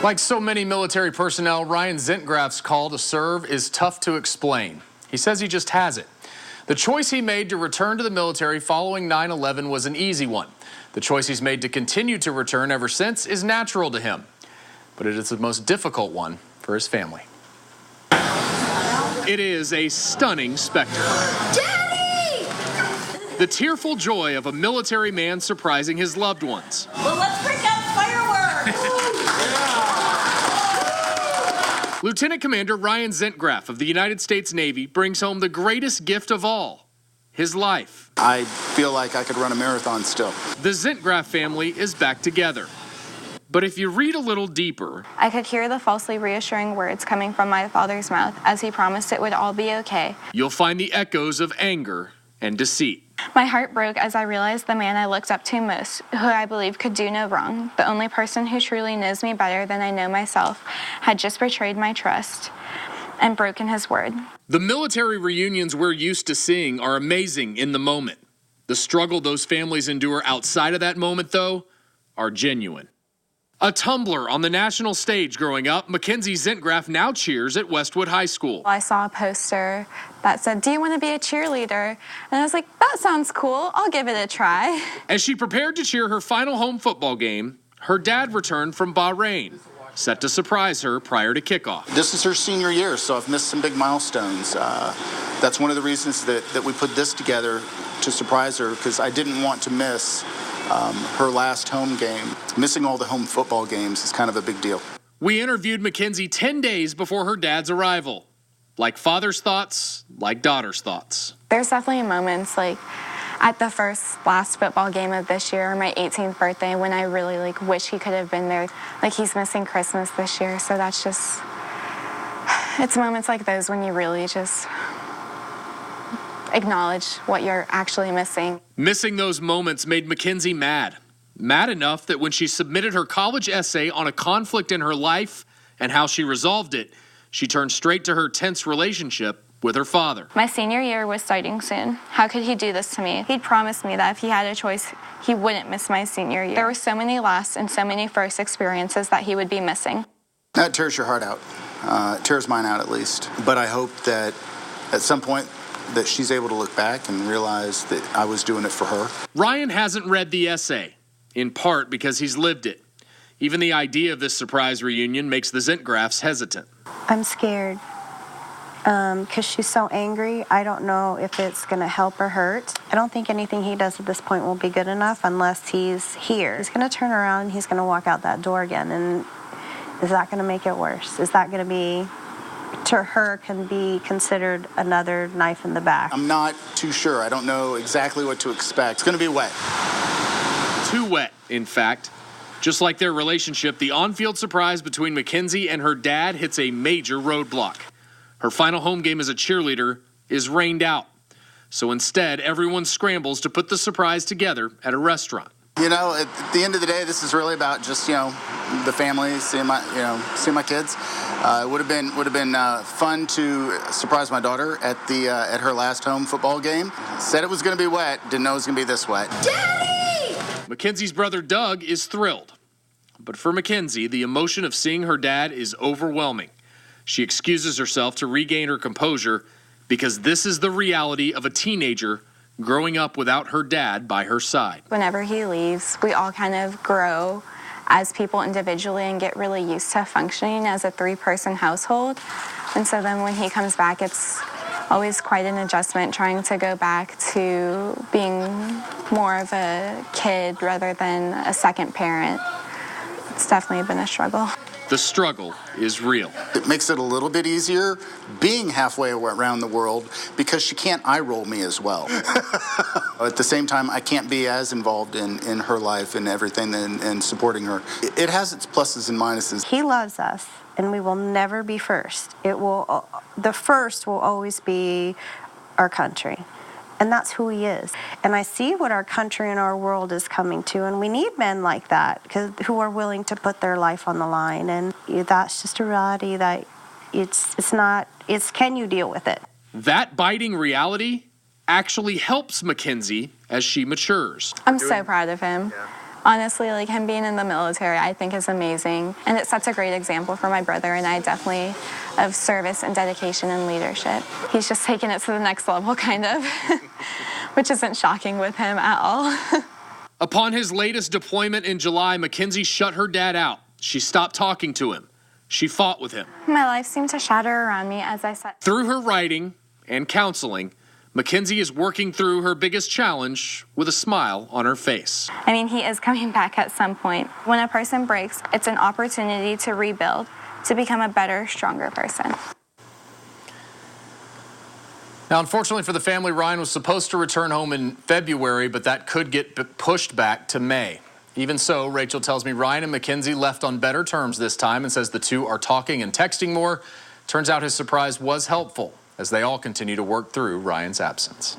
Like so many military personnel, Ryan Zintgraff's call to serve is tough to explain. He says he just has it. The choice he made to return to the military following 9/11 was an easy one. The choice he's made to continue to return ever since is natural to him. But it is the most difficult one for his family. It is a stunning spectacle. Daddy! The tearful joy of a military man surprising his loved ones. Well, let's break out fireworks! Lieutenant Commander Ryan Zintgraff of the United States Navy brings home the greatest gift of all, his life. I feel like I could run a marathon still. The Zintgraff family is back together. But if you read a little deeper, I could hear the falsely reassuring words coming from my father's mouth as he promised it would all be okay. You'll find the echoes of anger and deceit. My heart broke as I realized the man I looked up to most, who I believe could do no wrong, the only person who truly knows me better than I know myself, had just betrayed my trust and broken his word. The military reunions we're used to seeing are amazing in the moment. The struggle those families endure outside of that moment, though, are genuine. A tumbler on the national stage growing up, Mackenzie Zintgraff now cheers at Westwood High School. I saw a poster that said, "Do you want to be a cheerleader?" And I was like, that sounds cool. I'll give it a try. As she prepared to cheer her final home football game, her dad returned from Bahrain, set to surprise her prior to kickoff. This is her senior year, so I've missed some big milestones. That's one of the reasons that we put this together, to surprise her, because I didn't want to miss her last home game. Missing all the home football games is kind of a big deal. We interviewed Mackenzie 10 days before her dad's arrival. Like father's thoughts, like daughter's thoughts. There's definitely moments like at the last football game of this year, my 18th birthday, when I really wish he could have been there. Like, he's missing Christmas this year, so that's just, it's moments like those when you really just acknowledge what you're actually missing. Missing those moments made Mackenzie mad. Mad enough that when she submitted her college essay on a conflict in her life and how she resolved it, she turned straight to her tense relationship with her father. My senior year was starting soon. How could he do this to me? He'd promised me that if he had a choice, he wouldn't miss my senior year. There were so many last and so many first experiences that he would be missing. That tears your heart out. It tears mine out, at least. But I hope that at some point that she's able to look back and realize that I was doing it for her. Ryan hasn't read the essay, in part because he's lived it. Even the idea of this surprise reunion makes the Zintgraffs hesitant. I'm scared because she's so angry. I don't know if it's going to help or hurt. I don't think anything he does at this point will be good enough unless he's here. He's going to turn around and he's going to walk out that door again. And is that going to make it worse? Is that going to be, to her, can be considered another knife in the back? I'm not too sure. I don't know exactly what to expect. It's going to be wet. Too wet, in fact. Just like their relationship, the on-field surprise between Mackenzie and her dad hits a major roadblock. Her final home game as a cheerleader is rained out. So instead, everyone scrambles to put the surprise together at a restaurant. You know, at the end of the day, this is really about just, the family, seeing my kids. It would have been fun to surprise my daughter at her last home football game. Said it was going to be wet, didn't know it was going to be this wet. Daddy! Mackenzie's brother Doug is thrilled. But for Mackenzie, the emotion of seeing her dad is overwhelming. She excuses herself to regain her composure because this is the reality of a teenager growing up without her dad by her side. Whenever he leaves, we all kind of grow as people individually and get really used to functioning as a three-person household. And so then when he comes back, it's always quite an adjustment trying to go back to being more of a kid rather than a second parent. It's definitely been a struggle. The struggle is real. It makes it a little bit easier being halfway around the world because she can't eye roll me as well. At the same time, I can't be as involved in her life and everything and supporting her. It has its pluses and minuses. He loves us, and we will never be first. The first will always be our country. And that's who he is. And I see what our country and our world is coming to, and we need men like that who are willing to put their life on the line. And that's just a reality that it's can you deal with it? That biting reality actually helps Mackenzie as she matures. I'm so proud of him. Honestly, like him being in the military, I think is amazing. And it sets a great example for my brother and I definitely of service and dedication and leadership. He's just taking it to the next level, kind of, which isn't shocking with him at all. Upon his latest deployment in July, Mackenzie shut her dad out. She stopped talking to him. She fought with him. My life seemed to shatter around me as I sat. Through her writing and counseling, Mackenzie is working through her biggest challenge with a smile on her face. I mean, he is coming back at some point. When a person breaks, it's an opportunity to rebuild, to become a better, stronger person. Now, unfortunately for the family, Ryan was supposed to return home in February, but that could get pushed back to May. Even so, Rachel tells me Ryan and Mackenzie left on better terms this time and says the two are talking and texting more. Turns out his surprise was helpful as they all continue to work through Ryan's absence.